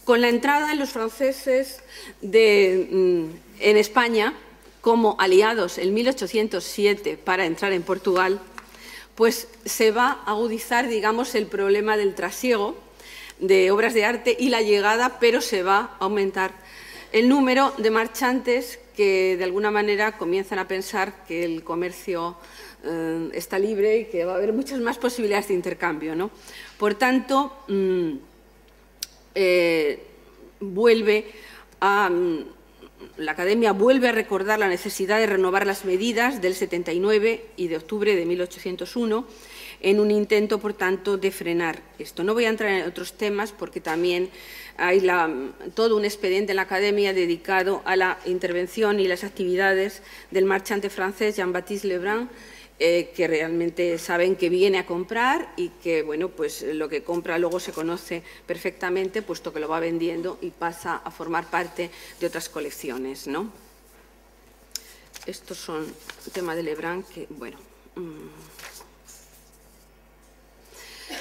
Con la entrada de los franceses en España como aliados en 1807 para entrar en Portugal, pues se va a agudizar, digamos, el problema del trasiego de obras de arte y la llegada, pero se va a aumentar el número de marchantes que de alguna manera comienzan a pensar que el comercio está libre y que va a haber muchas más posibilidades de intercambio, ¿no? Por tanto, la Academia vuelve a recordar la necesidad de renovar las medidas del 79 y de octubre de 1801 en un intento, por tanto, de frenar esto. No voy a entrar en otros temas porque también hay todo un expediente en la Academia dedicado a la intervención y las actividades del marchante francés Jean-Baptiste Lebrun, que realmente saben que viene a comprar y que, bueno, pues lo que compra luego se conoce perfectamente, puesto que lo va vendiendo y pasa a formar parte de otras colecciones, ¿no? Estos son el tema de Lebrun, que, bueno.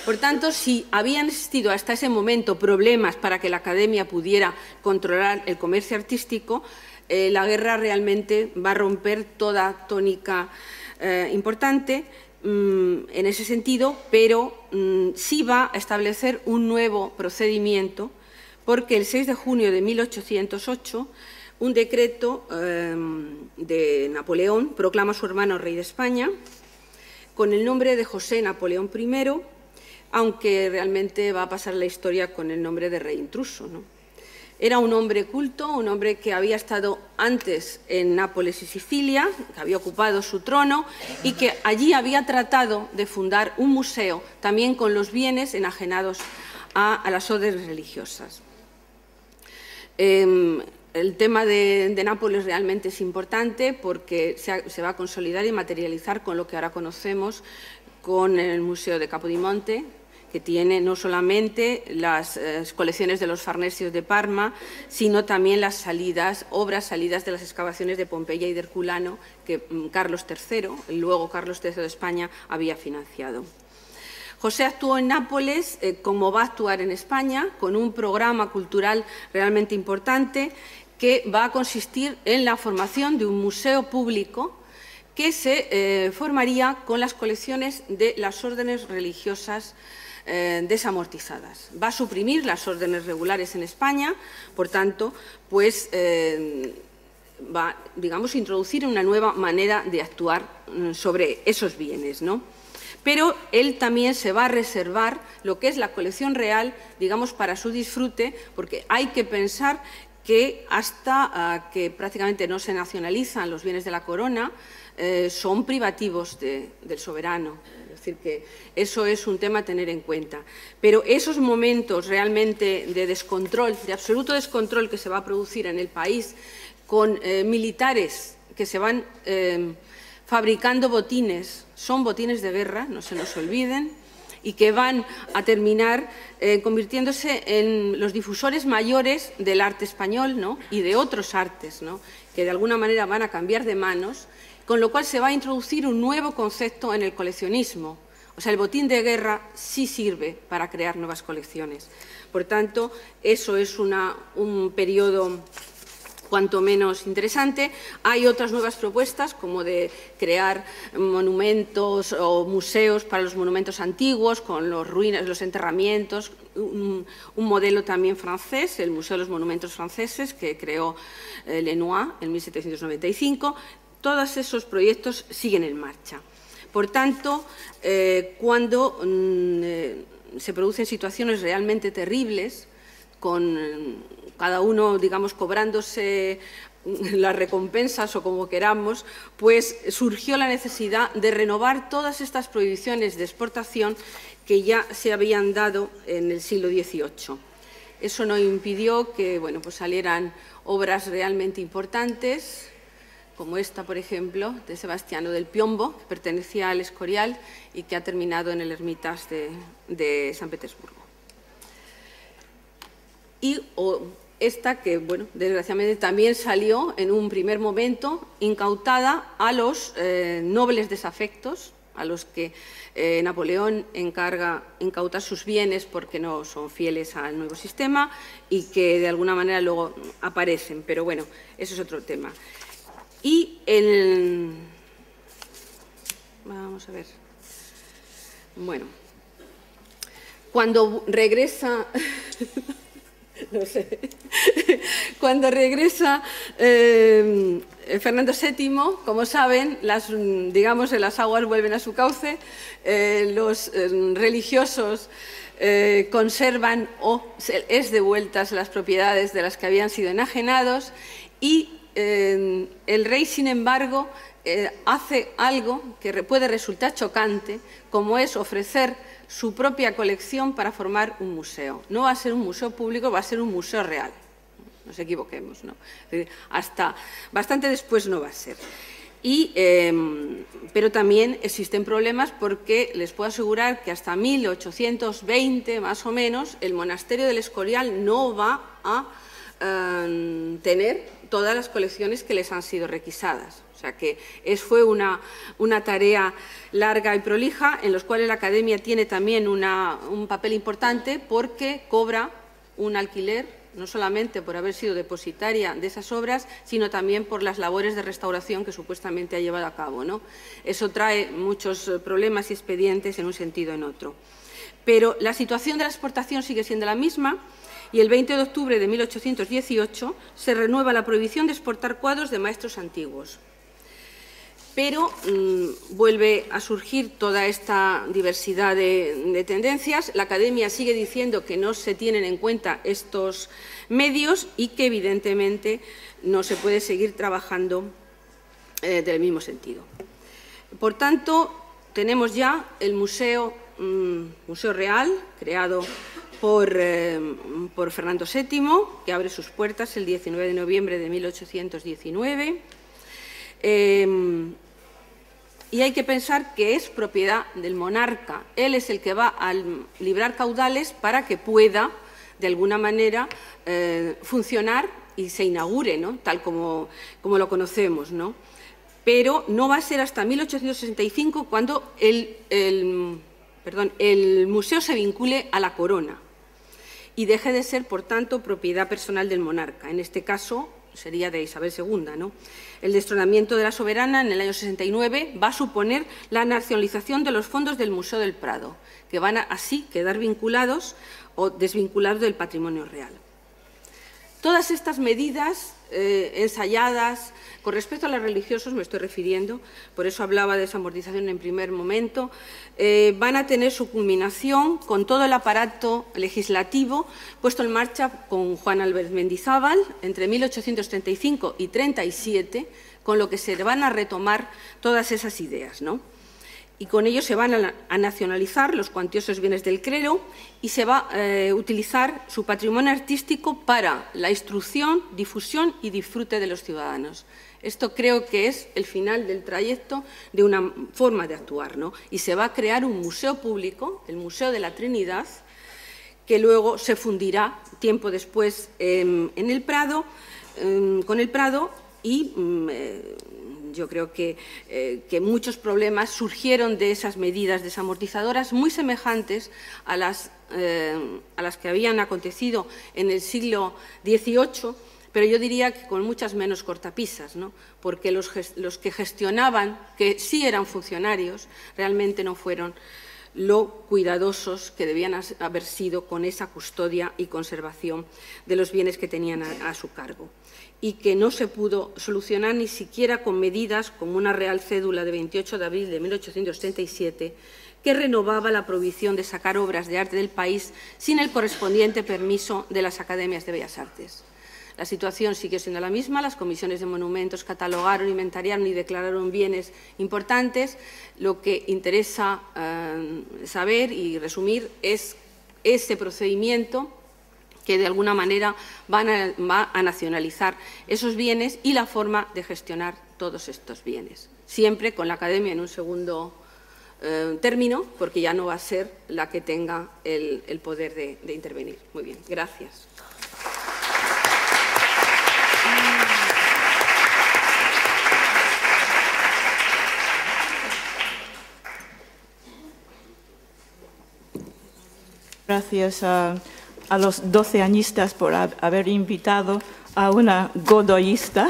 Por tanto, si habían existido hasta ese momento problemas para que la Academia pudiera controlar el comercio artístico, la guerra realmente va a romper toda tónica importante en ese sentido, pero sí va a establecer un nuevo procedimiento, porque el 6 de junio de 1808 un decreto de Napoleón proclama a su hermano rey de España con el nombre de José Napoleón I, aunque realmente va a pasar la historia con el nombre de rey intruso, ¿no? Era un hombre culto, un hombre que había estado antes en Nápoles y Sicilia, que había ocupado su trono y que allí había tratado de fundar un museo también con los bienes enajenados a las órdenes religiosas. El tema de Nápoles realmente es importante porque se va a consolidar y materializar con lo que ahora conocemos con el Museo de Capodimonte, que tiene no solamente las colecciones de los farnesios de Parma, sino también las obras salidas de las excavaciones de Pompeya y de Herculano, que Carlos III, luego Carlos III de España, había financiado. José actuó en Nápoles, como va a actuar en España, con un programa cultural realmente importante que va a consistir en la formación de un museo público que se formaría con las colecciones de las órdenes religiosas desamortizadas. Va a suprimir las órdenes regulares en España, por tanto, pues va, digamos, a introducir una nueva manera de actuar sobre esos bienes, ¿no? Pero él también se va a reservar lo que es la colección real, digamos, para su disfrute, porque hay que pensar que hasta que prácticamente no se nacionalizan los bienes de la corona, son privativos del soberano. Es decir, que eso es un tema a tener en cuenta. Pero esos momentos realmente de descontrol, de absoluto descontrol que se va a producir en el país, con militares que se van fabricando botines, son botines de guerra, no se nos olviden, y que van a terminar convirtiéndose en los difusores mayores del arte español, ¿no? Y de otros artes, ¿no? Que de alguna manera van a cambiar de manos, con lo cual se va a introducir un nuevo concepto en el coleccionismo. O sea, el botín de guerra sí sirve para crear nuevas colecciones. Por tanto, eso es un periodo cuanto menos interesante. Hay otras nuevas propuestas, como de crear monumentos o museos para los monumentos antiguos, con los ruinas, los enterramientos, un modelo también francés, el Museo de los Monumentos Franceses, que creó Lenoir en 1795. Todos esos proyectos siguen en marcha. Por tanto, cuando se producen situaciones realmente terribles, con cada uno, digamos, cobrándose las recompensas o como queramos, pues surgió la necesidad de renovar todas estas prohibiciones de exportación que ya se habían dado en el siglo XVIII. Eso no impidió que, bueno, pues salieran obras realmente importantes, como esta, por ejemplo, de Sebastiano del Piombo, que pertenecía al Escorial y que ha terminado en el Hermitage de San Petersburgo. Y esta que, bueno, desgraciadamente también salió en un primer momento incautada a los nobles desafectos, a los que Napoleón incauta sus bienes porque no son fieles al nuevo sistema y que de alguna manera luego aparecen. Pero bueno, eso es otro tema. Y vamos a ver. Bueno, cuando regresa... no sé. Cuando regresa Fernando VII, como saben, las aguas vuelven a su cauce, los religiosos conservan o es devueltas las propiedades de las que habían sido enajenados y el rey, sin embargo, hace algo que puede resultar chocante, como es ofrecer su propia colección para formar un museo. No va a ser un museo público, va a ser un museo real. No nos equivoquemos, ¿no? Hasta bastante después no va a ser. Pero también existen problemas porque les puedo asegurar que hasta 1820, más o menos, el monasterio del Escorial no va a tener todas las colecciones que les han sido requisadas. O sea que fue una tarea larga y prolija, en los cuales la Academia tiene también un papel importante porque cobra un alquiler, no solamente por haber sido depositaria de esas obras, sino también por las labores de restauración que supuestamente ha llevado a cabo, ¿no? Eso trae muchos problemas y expedientes en un sentido o en otro. Pero la situación de la exportación sigue siendo la misma y el 20 de octubre de 1818 se renueva la prohibición de exportar cuadros de maestros antiguos. Pero vuelve a surgir toda esta diversidad de tendencias. La Academia sigue diciendo que no se tienen en cuenta estos medios y que, evidentemente, no se puede seguir trabajando del mismo sentido. Por tanto, tenemos ya el Museo Real, creado por Fernando VII, que abre sus puertas el 19 de noviembre de 1819. Y hay que pensar que es propiedad del monarca. Él es el que va a librar caudales para que pueda, de alguna manera, funcionar y se inaugure, ¿no? Tal como lo conocemos, ¿no? Pero no va a ser hasta 1865 cuando el museo se vincule a la corona y deje de ser, por tanto, propiedad personal del monarca. En este caso sería de Isabel II, ¿no? El destronamiento de la soberana en el año 69 va a suponer la nacionalización de los fondos del Museo del Prado, que van a así quedar vinculados o desvinculados del patrimonio real. Todas estas medidas ensayadas, con respecto a los religiosos me estoy refiriendo, por eso hablaba de desamortización en primer momento, van a tener su culminación con todo el aparato legislativo puesto en marcha con Juan Albert Mendizábal entre 1835 y 37, con lo que se van a retomar todas esas ideas, ¿no? Y con ello se van a nacionalizar los cuantiosos bienes del clero y se va a utilizar su patrimonio artístico para la instrucción, difusión y disfrute de los ciudadanos. Esto creo que es el final del trayecto de una forma de actuar, ¿no? Y se va a crear un museo público, el Museo de la Trinidad, que luego se fundirá tiempo después con el Prado y yo creo que muchos problemas surgieron de esas medidas desamortizadoras muy semejantes a las que habían acontecido en el siglo XVIII, pero yo diría que con muchas menos cortapisas, ¿no? Porque los que gestionaban, que sí eran funcionarios, realmente no fueron lo cuidadosos que debían haber sido con esa custodia y conservación de los bienes que tenían a su cargo, y que no se pudo solucionar ni siquiera con medidas como una Real Cédula de 28 de abril de 1837 que renovaba la prohibición de sacar obras de arte del país sin el correspondiente permiso de las Academias de Bellas Artes. La situación sigue siendo la misma, las comisiones de monumentos catalogaron, inventariaron y declararon bienes importantes. Lo que interesa saber y resumir es ese procedimiento que de alguna manera va a nacionalizar esos bienes y la forma de gestionar todos estos bienes. Siempre con la Academia en un segundo término, porque ya no va a ser la que tenga el poder de intervenir. Muy bien, gracias. gracias a los 12añistas por haber invitado a una godoyista.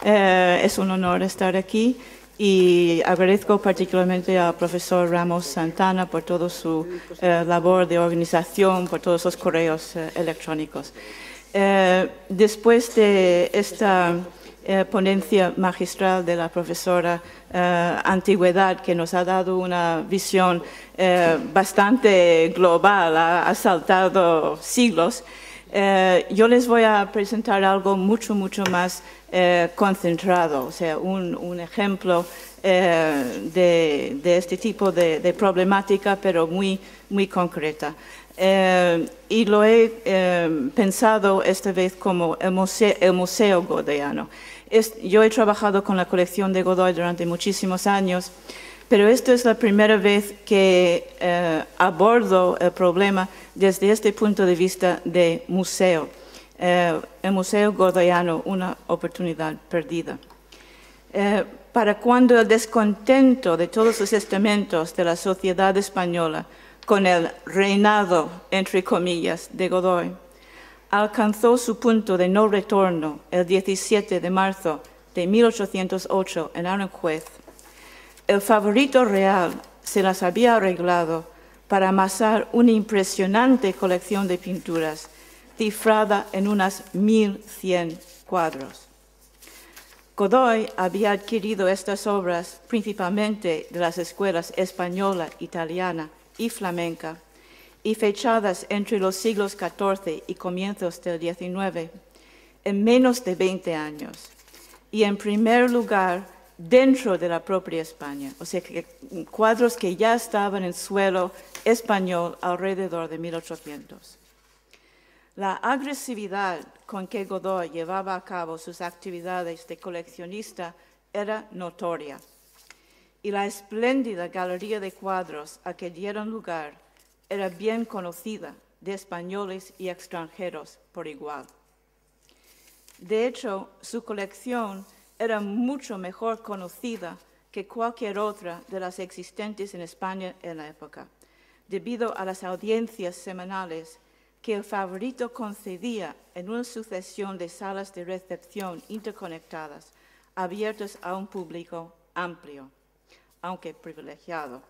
Es un honor estar aquí y agradezco particularmente al profesor Ramos Santana por toda su labor de organización, por todos los correos electrónicos. Después de esta ponencia magistral de la profesora Antigüedad, que nos ha dado una visión bastante global, ha saltado siglos, yo les voy a presentar algo mucho más concentrado, o sea, un ejemplo de este tipo de problemática, pero muy concreta. Y lo he pensado esta vez como el museo godoyano. Yo he trabajado con la colección de Godoy durante muchísimos años, pero esta es la primera vez que abordo el problema desde este punto de vista de museo. El museo godoyano, una oportunidad perdida. Para cuando el descontento de todos los estamentos de la sociedad española con el reinado, entre comillas, de Godoy, alcanzó su punto de no retorno el 17 de marzo de 1808 en Aranjuez, el favorito real se las había arreglado para amasar una impresionante colección de pinturas, cifrada en unas 1.100 cuadros. Godoy había adquirido estas obras principalmente de las escuelas española, italiana y flamenca, y fechadas entre los siglos XIV y comienzos del XIX, en menos de 20 años, y en primer lugar dentro de la propia España, o sea, que cuadros que ya estaban en suelo español alrededor de 1800. La agresividad con que Godoy llevaba a cabo sus actividades de coleccionista era notoria, y la espléndida galería de cuadros a que dieron lugar era bien conocida de españoles y extranjeros por igual. De hecho, su colección era mucho mejor conocida que cualquier otra de las existentes en España en la época, debido a las audiencias semanales que el favorito concedía en una sucesión de salas de recepción interconectadas, abiertas a un público amplio, aunque privilegiado,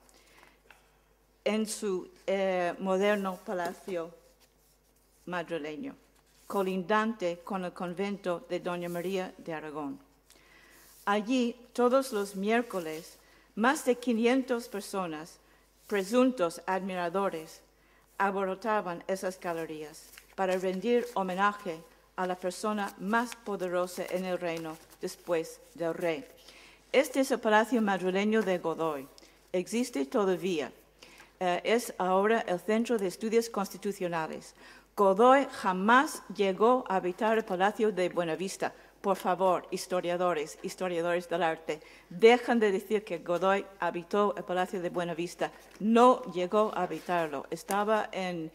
en su moderno palacio madrileño, colindante con el convento de Doña María de Aragón. Allí, todos los miércoles, más de 500 personas, presuntos admiradores, abarrotaban esas galerías para rendir homenaje a la persona más poderosa en el reino después del rey. Este es el Palacio Madrileño de Godoy. Existe todavía. Es ahora el Centro de Estudios Constitucionales. Godoy jamás llegó a habitar el Palacio de Buenavista. Por favor, historiadores del arte, dejan de decir que Godoy habitó el Palacio de Buenavista. No llegó a habitarlo. Estaba en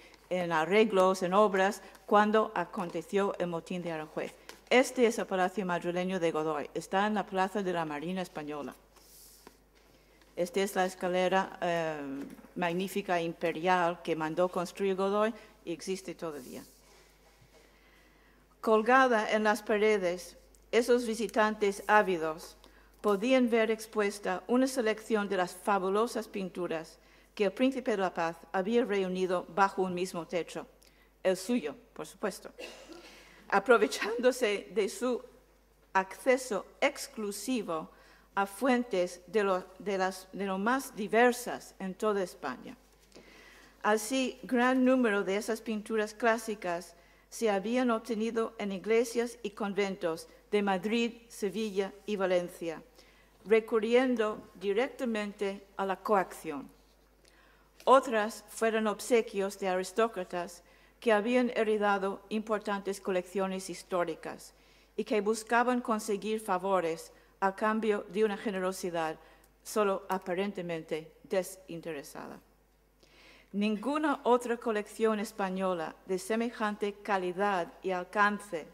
arreglos, en obras, cuando aconteció el motín de Aranjuez. Este es el Palacio Madrileño de Godoy. Está en la Plaza de la Marina Española. Esta es la escalera magnífica imperial que mandó construir Godoy y existe todavía. Colgada en las paredes, esos visitantes ávidos podían ver expuesta una selección de las fabulosas pinturas que el Príncipe de la Paz había reunido bajo un mismo techo, el suyo, por supuesto, aprovechándose de su acceso exclusivo a fuentes de lo más diversas en toda España. Así, gran número de esas pinturas clásicas se habían obtenido en iglesias y conventos de Madrid, Sevilla y Valencia, recurriendo directamente a la coacción. Otras fueron obsequios de aristócratas que habían heredado importantes colecciones históricas y que buscaban conseguir favores a cambio de una generosidad solo aparentemente desinteresada. Ninguna otra colección española de semejante calidad y alcance,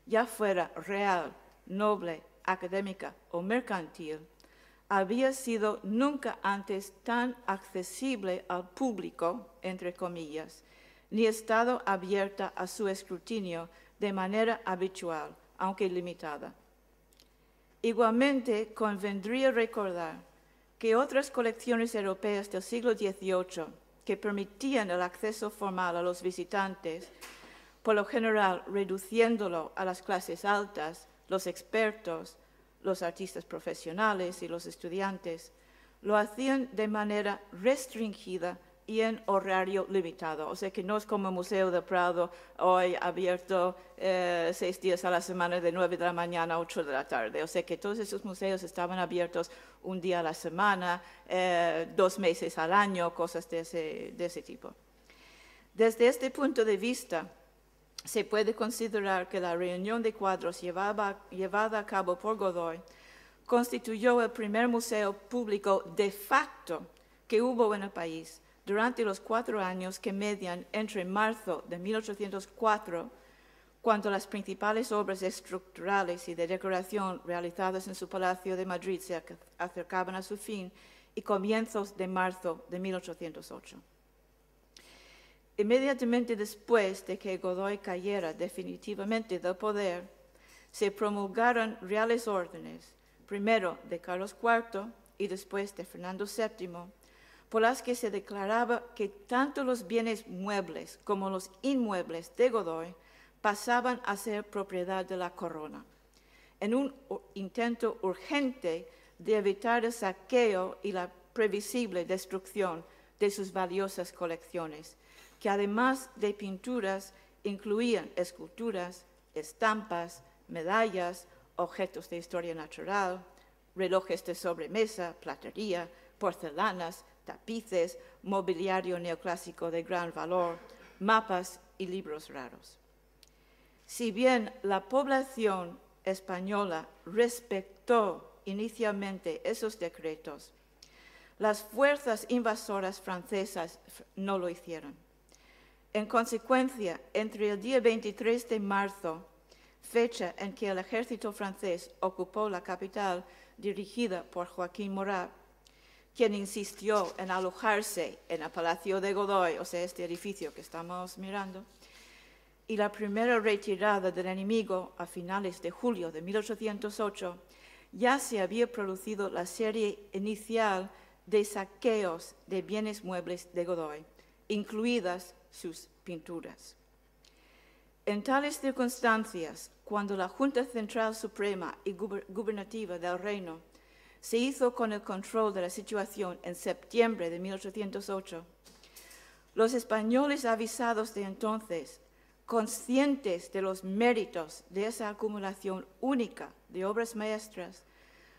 ya fuera real, noble, académica o mercantil, había sido nunca antes tan accesible al público, entre comillas, ni estado abierta a su escrutinio de manera habitual, aunque limitada. Igualmente, convendría recordar que otras colecciones europeas del siglo XVIII que permitían el acceso formal a los visitantes, por lo general reduciéndolo a las clases altas, los expertos, los artistas profesionales y los estudiantes, lo hacían de manera restringida y en horario limitado. O sea que no es como el Museo del Prado, hoy abierto 6 días a la semana de 9 de la mañana a 8 de la tarde. O sea que todos esos museos estaban abiertos un día a la semana, 2 meses al año, cosas de ese tipo. Desde este punto de vista, se puede considerar que la reunión de cuadros llevada a cabo por Godoy constituyó el primer museo público de facto que hubo en el país durante los 4 años que median entre marzo de 1804, cuando las principales obras estructurales y de decoración realizadas en su Palacio de Madrid se acercaban a su fin, y comienzos de marzo de 1808. Inmediatamente después de que Godoy cayera definitivamente del poder, se promulgaron reales órdenes, primero de Carlos IV y después de Fernando VII, por las que se declaraba que tanto los bienes muebles como los inmuebles de Godoy pasaban a ser propiedad de la corona, en un intento urgente de evitar el saqueo y la previsible destrucción de sus valiosas colecciones, que además de pinturas incluían esculturas, estampas, medallas, objetos de historia natural, relojes de sobremesa, platería, porcelanas, tapices, mobiliario neoclásico de gran valor, mapas y libros raros. Si bien la población española respetó inicialmente esos decretos, las fuerzas invasoras francesas no lo hicieron. En consecuencia, entre el día 23 de marzo, fecha en que el ejército francés ocupó la capital dirigida por Joaquín Murat, quien insistió en alojarse en el Palacio de Godoy, o sea, este edificio que estamos mirando, y la primera retirada del enemigo a finales de julio de 1808, ya se había producido la serie inicial de saqueos de bienes muebles de Godoy, incluidas sus pinturas. En tales circunstancias, cuando la Junta Central Suprema y Gubernativa del Reino se hizo con el control de la situación en septiembre de 1808, los españoles avisados de entonces, conscientes de los méritos de esa acumulación única de obras maestras,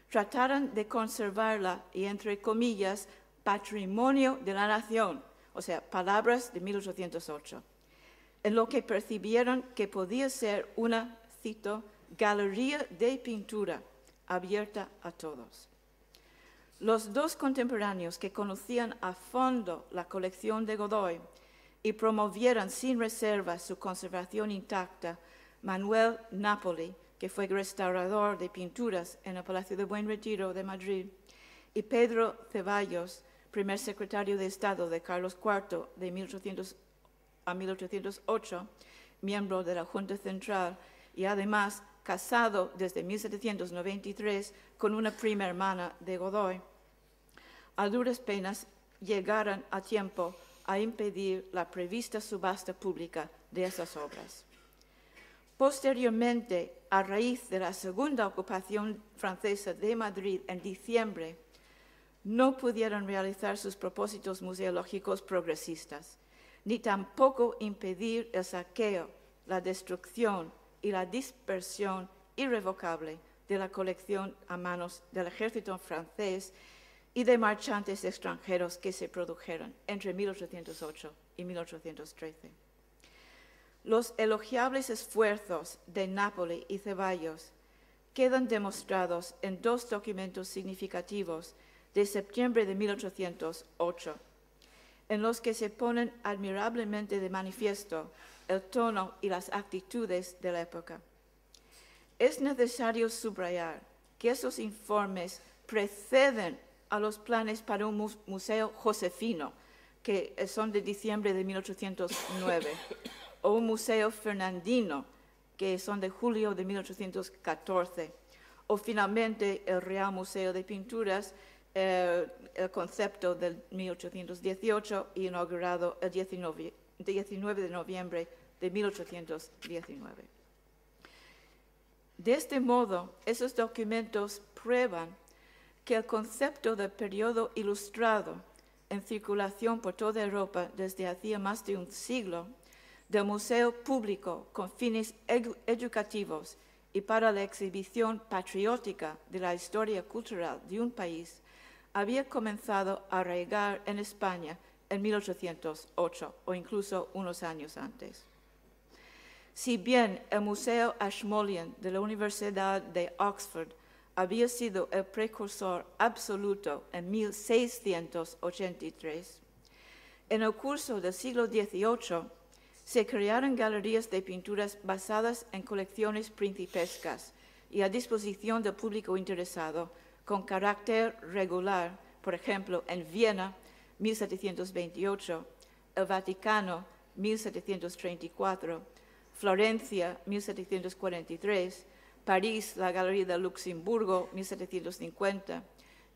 trataron de conservarla y, entre comillas, patrimonio de la nación, o sea, palabras de 1808, en lo que percibieron que podía ser una, cito, galería de pintura abierta a todos. Los dos contemporáneos que conocían a fondo la colección de Godoy y promovieron sin reserva su conservación intacta, Manuel Napoli, que fue restaurador de pinturas en el Palacio de Buen Retiro de Madrid, y Pedro Ceballos, primer secretario de Estado de Carlos IV de 1800 a 1808, miembro de la Junta Central y además casado desde 1793 con una prima hermana de Godoy, a duras penas llegaron a tiempo a impedir la prevista subasta pública de esas obras. Posteriormente, a raíz de la segunda ocupación francesa de Madrid en diciembre, no pudieron realizar sus propósitos museológicos progresistas, ni tampoco impedir el saqueo, la destrucción y la dispersión irrevocable de la colección a manos del ejército francés y de marchantes extranjeros que se produjeron entre 1808 y 1813. Los elogiables esfuerzos de Napoli y Ceballos quedan demostrados en dos documentos significativos de septiembre de 1808, en los que se ponen admirablemente de manifiesto el tono y las actitudes de la época. Es necesario subrayar que esos informes preceden a los planes para un museo josefino, que son de diciembre de 1809, o un museo fernandino, que son de julio de 1814, o finalmente el Real Museo de Pinturas, el concepto del 1818, inaugurado el 19 de noviembre de 1819. De este modo, esos documentos prueban que el concepto de periodo ilustrado en circulación por toda Europa desde hacía más de un siglo, del museo público con fines educativos y para la exhibición patriótica de la historia cultural de un país, había comenzado a arraigar en España en 1808 o incluso unos años antes. Si bien el Museo Ashmolean de la Universidad de Oxford había sido el precursor absoluto en 1683, en el curso del siglo XVIII se crearon galerías de pinturas basadas en colecciones principescas y a disposición del público interesado, con carácter regular, por ejemplo, en Viena, 1728, el Vaticano, 1734, Florencia, 1743, París, la Galería de Luxemburgo, 1750,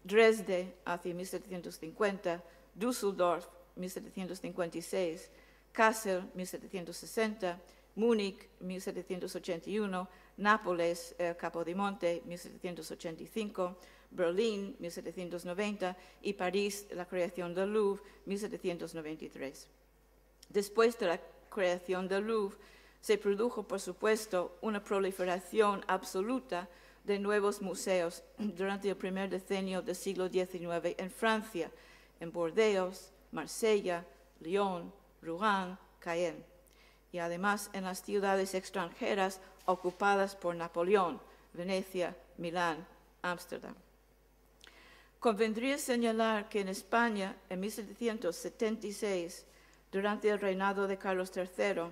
Dresde, hacia 1750, Düsseldorf, 1756, Kassel, 1760, Múnich, 1781, Nápoles, Capodimonte, 1785, Berlín, 1790 y París, la creación del Louvre, 1793. Después de la creación del Louvre, se produjo, por supuesto, una proliferación absoluta de nuevos museos durante el primer decenio del siglo XIX en Francia, en Burdeos, Marsella, Lyon, Rouen, Caen, y además en las ciudades extranjeras ocupadas por Napoleón, Venecia, Milán, Ámsterdam. Convendría señalar que en España, en 1776, durante el reinado de Carlos III,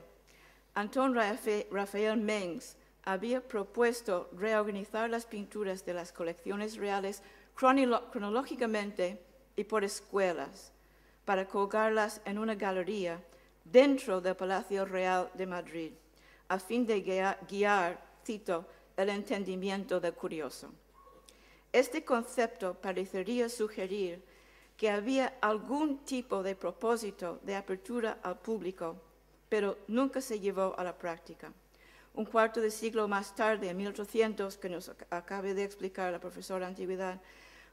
Antón Rafael Mengs había propuesto reorganizar las pinturas de las colecciones reales cronológicamente y por escuelas, para colgarlas en una galería dentro del Palacio Real de Madrid, a fin de guiar, cito, el entendimiento del curioso. Este concepto parecería sugerir que había algún tipo de propósito de apertura al público, pero nunca se llevó a la práctica. Un cuarto de siglo más tarde, en 1800, que nos acabe de explicar la profesora de Antigüedad,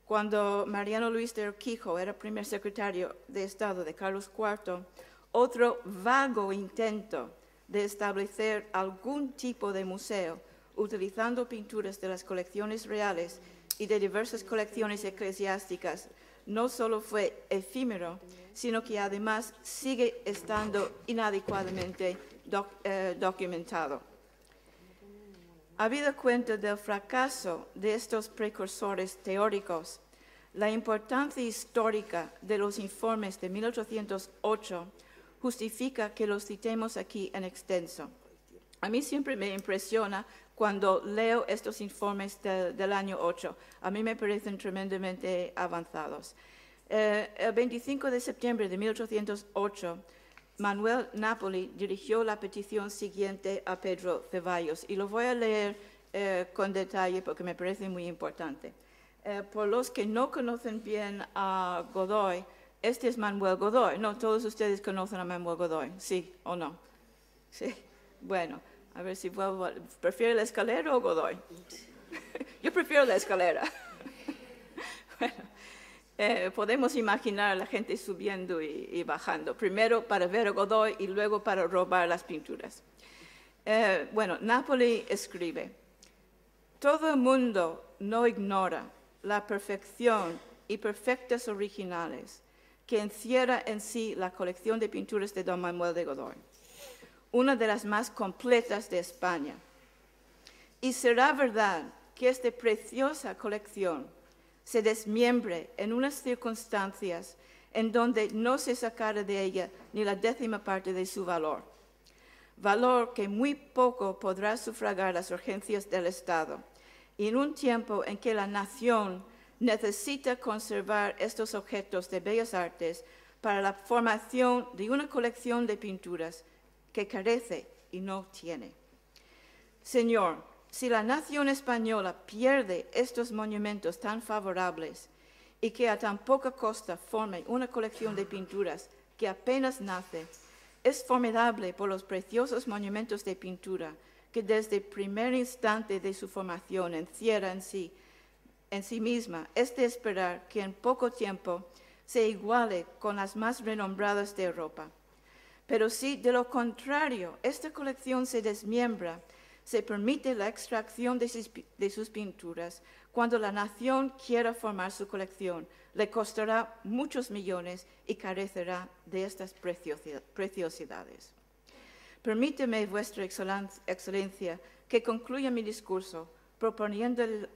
cuando Mariano Luis de Urquijo era primer secretario de Estado de Carlos IV, otro vago intento de establecer algún tipo de museo utilizando pinturas de las colecciones reales y de diversas colecciones eclesiásticas no solo fue efímero, sino que además sigue estando inadecuadamente documentado. Habida cuenta del fracaso de estos precursores teóricos, la importancia histórica de los informes de 1808 justifica que los citemos aquí en extenso. A mí siempre me impresiona cuando leo estos informes del año 8. A mí me parecen tremendamente avanzados. El 25 de septiembre de 1808, Manuel Napoli dirigió la petición siguiente a Pedro Ceballos, y lo voy a leer con detalle porque me parece muy importante. Por los que no conocen bien a Godoy, este es Manuel Godoy. No, todos ustedes conocen a Manuel Godoy, ¿sí o no? Sí, bueno. A ver si vuelvo. ¿Prefiere la escalera o Godoy? Yo prefiero la escalera. Bueno, podemos imaginar a la gente subiendo y bajando. Primero para ver a Godoy y luego para robar las pinturas. Bueno, Napoli escribe: todo el mundo no ignora la perfección y perfectas originales que encierra en sí la colección de pinturas de don Manuel de Godoy, una de las más completas de España. Y será verdad que esta preciosa colección se desmiembre en unas circunstancias en donde no se sacara de ella ni la 10ª parte de su valor, valor que muy poco podrá sufragar las urgencias del Estado, y en un tiempo en que la nación necesita conservar estos objetos de bellas artes para la formación de una colección de pinturas que carece y no tiene. Señor, si la nación española pierde estos monumentos tan favorables y que a tan poca costa forme una colección de pinturas que apenas nace, es formidable por los preciosos monumentos de pintura que desde el primer instante de su formación encierra en sí misma, es de esperar que en poco tiempo se iguale con las más renombradas de Europa. Pero si, de lo contrario, esta colección se desmiembra, se permite la extracción de sus pinturas, cuando la nación quiera formar su colección, le costará muchos millones y carecerá de estas preciosidades. Permíteme, Vuestra Excelencia, que concluya mi discurso proponiéndole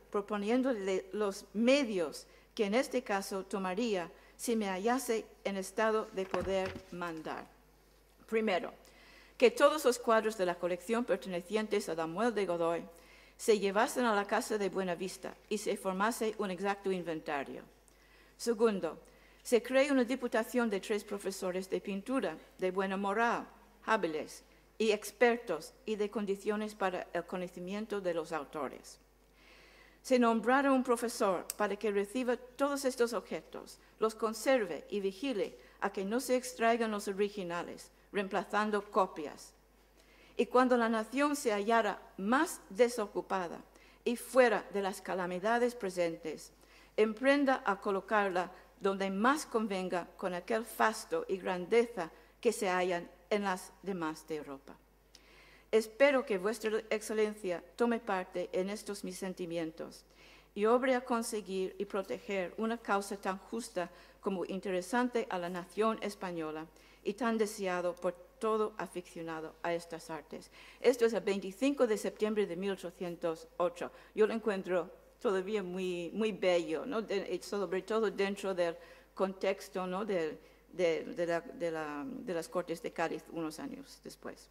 los medios que en este caso tomaría si me hallase en estado de poder mandar. Primero, que todos los cuadros de la colección pertenecientes a Damuel de Godoy se llevasen a la Casa de Buenavista y se formase un exacto inventario. Segundo, se cree una diputación de 3 profesores de pintura de buena moral, hábiles y expertos y de condiciones para el conocimiento de los autores. Se nombrara un profesor para que reciba todos estos objetos, los conserve y vigile a que no se extraigan los originales, reemplazando copias. Y cuando la nación se hallara más desocupada y fuera de las calamidades presentes, emprenda a colocarla donde más convenga con aquel fasto y grandeza que se hallan en las demás de Europa. Espero que Vuestra Excelencia tome parte en estos mis sentimientos y obre a conseguir y proteger una causa tan justa como interesante a la nación española y tan deseado por todo aficionado a estas artes. Esto es el 25 de septiembre de 1808. Yo lo encuentro todavía muy bello, ¿no? Sobre todo dentro del contexto, ¿no? de las Cortes de Cádiz unos años después.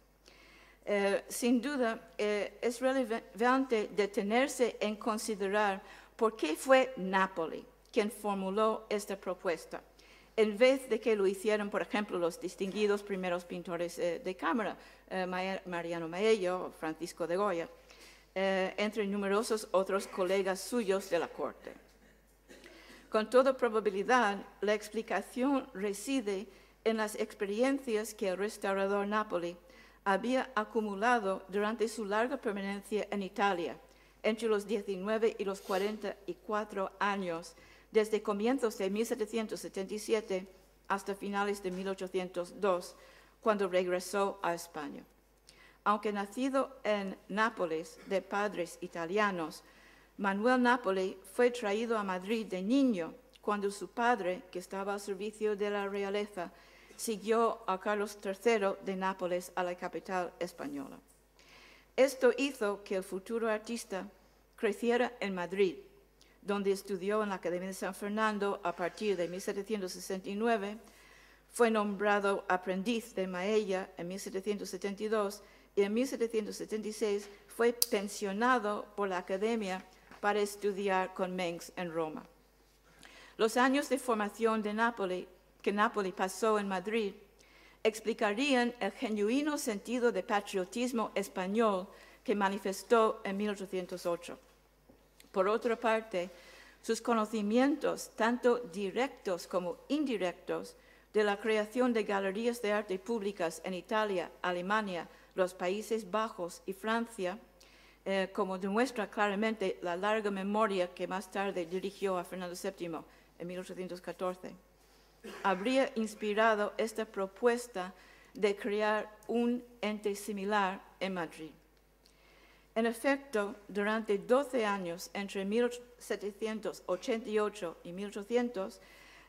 Sin duda, es relevante detenerse en considerar por qué fue Nápoli quien formuló esta propuesta, en vez de que lo hicieran, por ejemplo, los distinguidos primeros pintores de cámara, Mariano Maello, Francisco de Goya, entre numerosos otros colegas suyos de la corte. Con toda probabilidad, la explicación reside en las experiencias que el restaurador Nápoli había acumulado durante su larga permanencia en Italia, entre los 19 y los 44 años, desde comienzos de 1777 hasta finales de 1802, cuando regresó a España. Aunque nacido en Nápoles de padres italianos, Manuel Nápoli fue traído a Madrid de niño cuando su padre, que estaba al servicio de la realeza, siguió a Carlos III de Nápoles a la capital española. Esto hizo que el futuro artista creciera en Madrid, donde estudió en la Academia de San Fernando a partir de 1769, fue nombrado aprendiz de Maella en 1772 y en 1776 fue pensionado por la Academia para estudiar con Mengs en Roma. Los años de formación de Nápoli que Nápoli pasó en Madrid explicarían el genuino sentido de patriotismo español que manifestó en 1808. Por otra parte, sus conocimientos, tanto directos como indirectos, de la creación de galerías de arte públicas en Italia, Alemania, los Países Bajos y Francia, como demuestra claramente la larga memoria que más tarde dirigió a Fernando VII en 1814. Habría inspirado esta propuesta de crear un ente similar en Madrid. En efecto, durante 12 años, entre 1788 y 1800,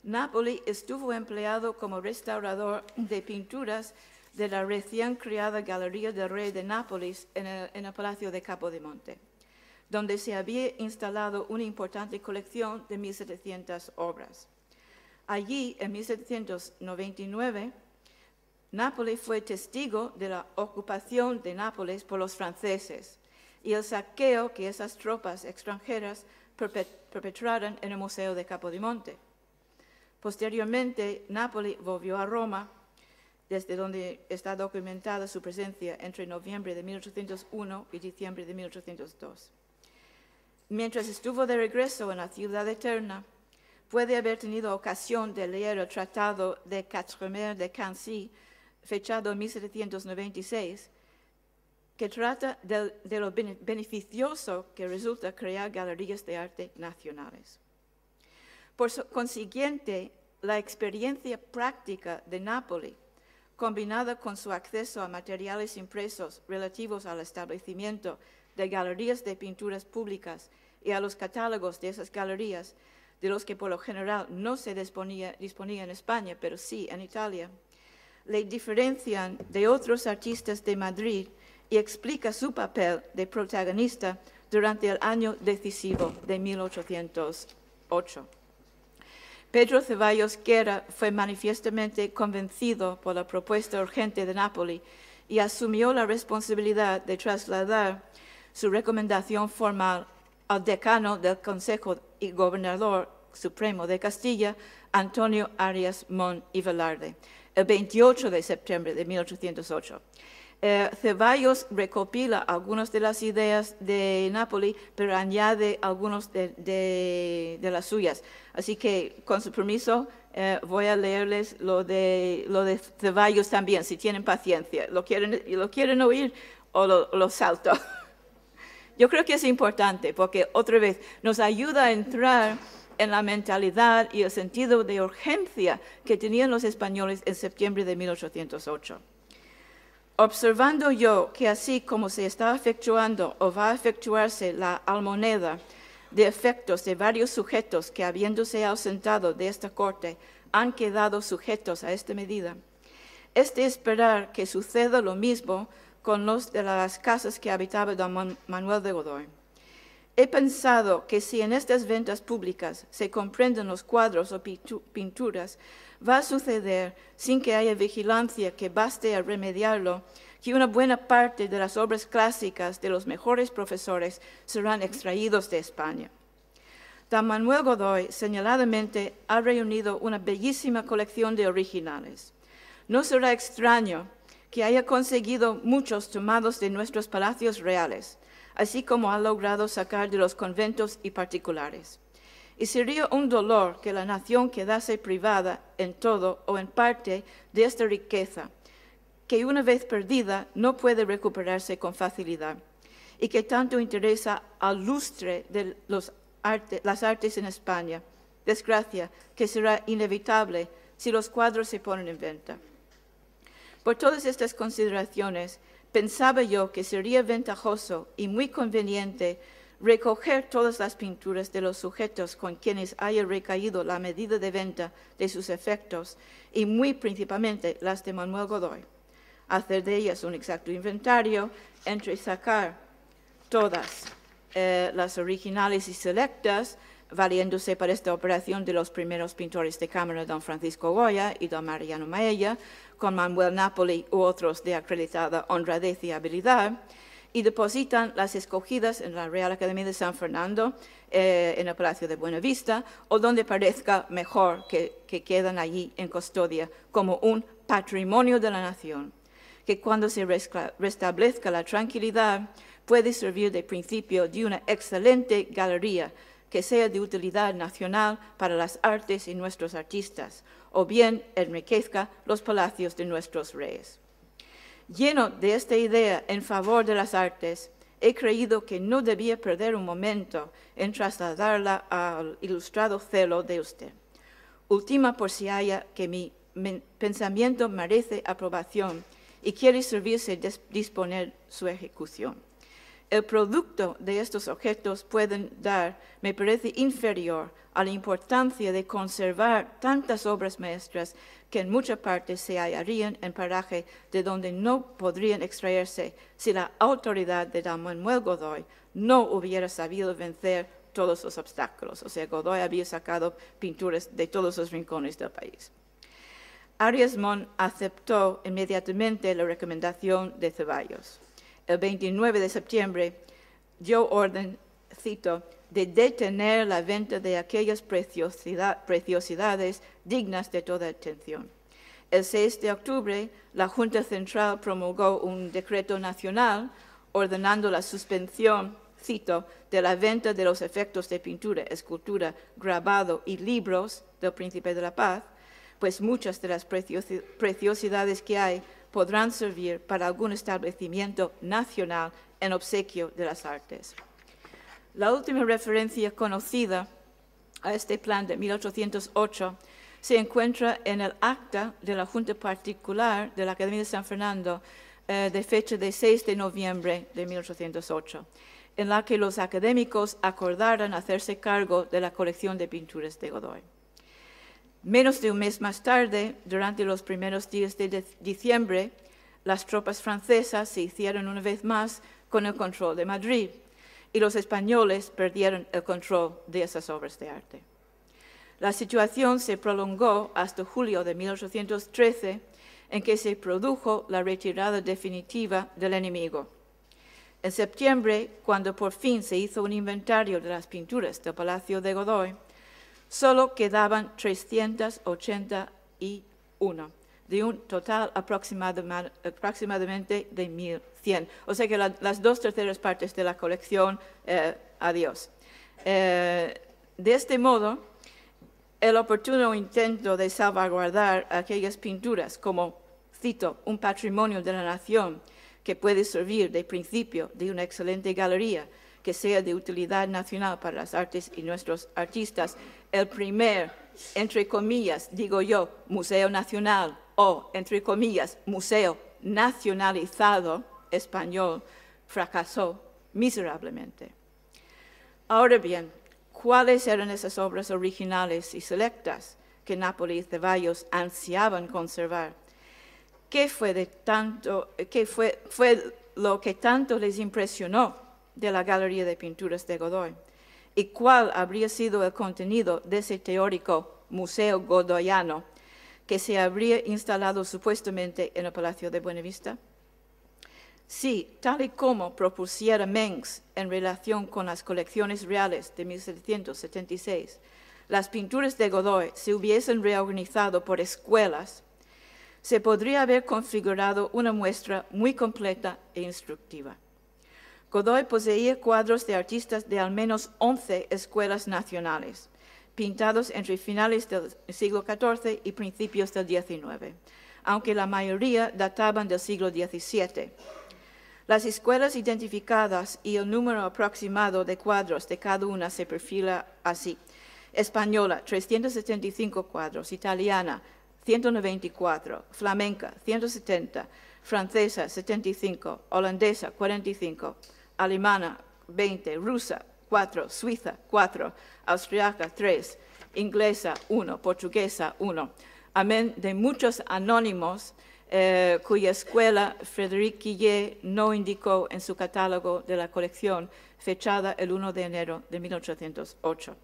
Nápoli estuvo empleado como restaurador de pinturas de la recién creada Galería del Rey de Nápoles en el Palacio de Capodimonte, donde se había instalado una importante colección de 1.700 obras. Allí, en 1799, Nápoli fue testigo de la ocupación de Nápoles por los franceses y el saqueo que esas tropas extranjeras perpetraron en el Museo de Capodimonte. Posteriormente, Nápoli volvió a Roma, desde donde está documentada su presencia entre noviembre de 1801 y diciembre de 1802. Mientras estuvo de regreso en la Ciudad Eterna, puede haber tenido ocasión de leer el Tratado de Quatremer de Cancy, fechado en 1796, que trata de lo beneficioso que resulta crear galerías de arte nacionales. Por consiguiente, la experiencia práctica de Nápoli, combinada con su acceso a materiales impresos relativos al establecimiento de galerías de pinturas públicas y a los catálogos de esas galerías, de los que por lo general no se disponía en España, pero sí en Italia, le diferencian de otros artistas de Madrid y explica su papel de protagonista durante el año decisivo de 1808. Pedro Ceballos Guerra fue manifiestamente convencido por la propuesta urgente de Nápoli y asumió la responsabilidad de trasladar su recomendación formal al decano del Consejo y Gobernador Supremo de Castilla, Antonio Arias Mon y Velarde, el 28 de septiembre de 1808. Ceballos recopila algunas de las ideas de Nápoli, pero añade algunos de las suyas. Así que, con su permiso, voy a leerles lo de Ceballos también, si tienen paciencia. ¿Lo quieren oír o lo salto? Yo creo que es importante porque, otra vez, nos ayuda a entrar en la mentalidad y el sentido de urgencia que tenían los españoles en septiembre de 1808. Observando yo que así como se está efectuando o va a efectuarse la almoneda de efectos de varios sujetos que, habiéndose ausentado de esta corte, han quedado sujetos a esta medida, es de esperar que suceda lo mismo con los de las casas que habitaba don Manuel de Godoy. He pensado que si en estas ventas públicas se comprenden los cuadros o pinturas, va a suceder, sin que haya vigilancia que baste a remediarlo, que una buena parte de las obras clásicas de los mejores profesores serán extraídos de España. Don Manuel Godoy señaladamente ha reunido una bellísima colección de originales. No será extraño que haya conseguido muchos tomados de nuestros palacios reales, así como ha logrado sacar de los conventos y particulares. Y sería un dolor que la nación quedase privada en todo o en parte de esta riqueza, que una vez perdida no puede recuperarse con facilidad, y que tanto interesa al lustre de las artes en España, desgracia que será inevitable si los cuadros se ponen en venta. Por todas estas consideraciones, pensaba yo que sería ventajoso y muy conveniente recoger todas las pinturas de los sujetos con quienes haya recaído la medida de venta de sus efectos, y muy principalmente las de Manuel Godoy, hacer de ellas un exacto inventario, entresacar todas las originales y selectas, valiéndose para esta operación de los primeros pintores de cámara, don Francisco Goya y don Mariano Maella, con Manuel Nápoli u otros de acreditada honradez y habilidad, y depositan las escogidas en la Real Academia de San Fernando, en el Palacio de Buenavista, o donde parezca mejor que quedan allí en custodia como un patrimonio de la nación, que cuando se restablezca la tranquilidad puede servir de principio de una excelente galería que sea de utilidad nacional para las artes y nuestros artistas, o bien enriquezca los palacios de nuestros reyes. Lleno de esta idea en favor de las artes, he creído que no debía perder un momento en trasladarla al ilustrado celo de usted. Ultima por si haya que mi pensamiento merece aprobación y quiere servirse de disponer su ejecución. El producto de estos objetos pueden dar, me parece inferior a la importancia de conservar tantas obras maestras que en muchas partes se hallarían en paraje de donde no podrían extraerse si la autoridad de don Manuel Godoy no hubiera sabido vencer todos los obstáculos. O sea, Godoy había sacado pinturas de todos los rincones del país. Arias Mon aceptó inmediatamente la recomendación de Ceballos. El 29 de septiembre dio orden, cito, de detener la venta de aquellas preciosidades dignas de toda atención. El 6 de octubre, la Junta Central promulgó un decreto nacional ordenando la suspensión, cito, de la venta de los efectos de pintura, escultura, grabado y libros del Príncipe de la Paz, pues muchas de las preciosidades que hay podrán servir para algún establecimiento nacional en obsequio de las artes. La última referencia conocida a este plan de 1808 se encuentra en el acta de la Junta Particular de la Academia de San Fernando de fecha de 6 de noviembre de 1808, en la que los académicos acordaron hacerse cargo de la colección de pinturas de Godoy. Menos de un mes más tarde, durante los primeros días de diciembre, las tropas francesas se hicieron una vez más con el control de Madrid y los españoles perdieron el control de esas obras de arte. La situación se prolongó hasta julio de 1813, en que se produjo la retirada definitiva del enemigo. En septiembre, cuando por fin se hizo un inventario de las pinturas del Palacio de Godoy, solo quedaban 381, de un total aproximadamente de 1.100. O sea que las 2/3 partes de la colección, adiós. De este modo, el oportuno intento de salvaguardar aquellas pinturas como, cito, un patrimonio de la nación que puede servir de principio de una excelente galería que sea de utilidad nacional para las artes y nuestros artistas, el primer, entre comillas, digo yo, museo nacional o, entre comillas, museo nacionalizado español, fracasó miserablemente. Ahora bien, ¿cuáles eran esas obras originales y selectas que Napoli y Ceballos ansiaban conservar? ¿Qué fue lo que tanto les impresionó de la Galería de Pinturas de Godoy? ¿Y cuál habría sido el contenido de ese teórico museo godoyano que se habría instalado supuestamente en el Palacio de Buenavista? Sí, tal y como propusiera Mengs en relación con las colecciones reales de 1776, las pinturas de Godoy se hubiesen reorganizado por escuelas, se podría haber configurado una muestra muy completa e instructiva. Godoy poseía cuadros de artistas de al menos 11 escuelas nacionales, pintados entre finales del siglo XIV y principios del XIX, aunque la mayoría databan del siglo XVII. Las escuelas identificadas y el número aproximado de cuadros de cada una se perfila así. Española, 375 cuadros. Italiana, 194. Flamenca, 170. Francesa, 75. Holandesa, 45. Alemana, 20. Rusa, 4. Suiza, 4. Austriaca, 3. Inglesa, 1. Portuguesa, 1. Amén de muchos anónimos cuya escuela Frédéric Guillet no indicó en su catálogo de la colección, fechada el 1 de enero de 1808.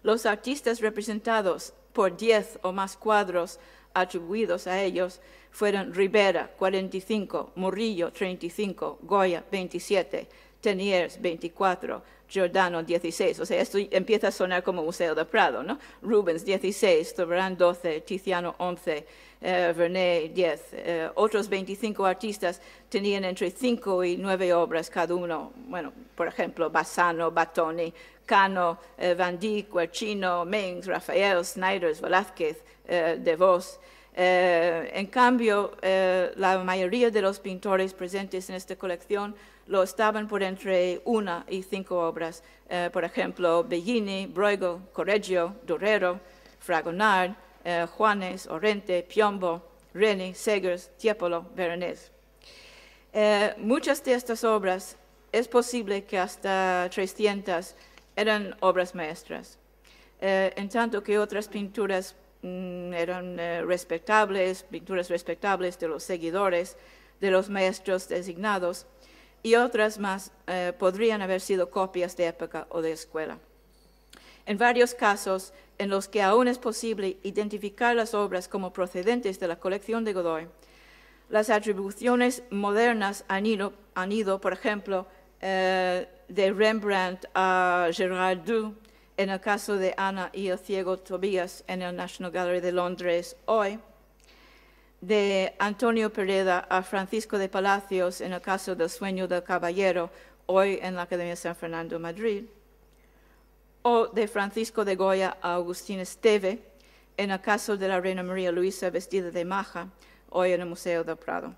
Los artistas representados por 10 o más cuadros atribuidos a ellos fueron Ribera, 45, Murillo, 35, Goya, 27, Teniers, 24, Giordano, 16. O sea, esto empieza a sonar como Museo del Prado, ¿no? Rubens, 16, Zurbarán, 12, Tiziano, 11, Vernet, 10. Otros 25 artistas tenían entre 5 y 9 obras cada uno. Bueno, por ejemplo, Bassano, Battoni, Cano, Van Dyck, Guercino, Mengs, Rafael, Snyders, Velázquez, De Vos. En cambio, la mayoría de los pintores presentes en esta colección lo estaban por entre 1 y 5 obras. Por ejemplo, Bellini, Bruegel, Correggio, Durero, Fragonard, Juanes, Orente, Piombo, Reni, Segers, Tiepolo, Veronese. Muchas de estas obras, es posible que hasta 300 eran obras maestras, en tanto que otras pinturas eran pinturas respetables de los seguidores de los maestros designados, y otras más podrían haber sido copias de época o de escuela. En varios casos en los que aún es posible identificar las obras como procedentes de la colección de Godoy, las atribuciones modernas han ido, por ejemplo, de Rembrandt a Gerard Dou, en el caso de Ana y el ciego Tobías en el National Gallery de Londres hoy, de Antonio Pereda a Francisco de Palacios en el caso del Sueño del Caballero, hoy en la Academia de San Fernando, Madrid, o de Francisco de Goya a Agustín Esteve en el caso de la Reina María Luisa vestida de maja, hoy en el Museo del Prado.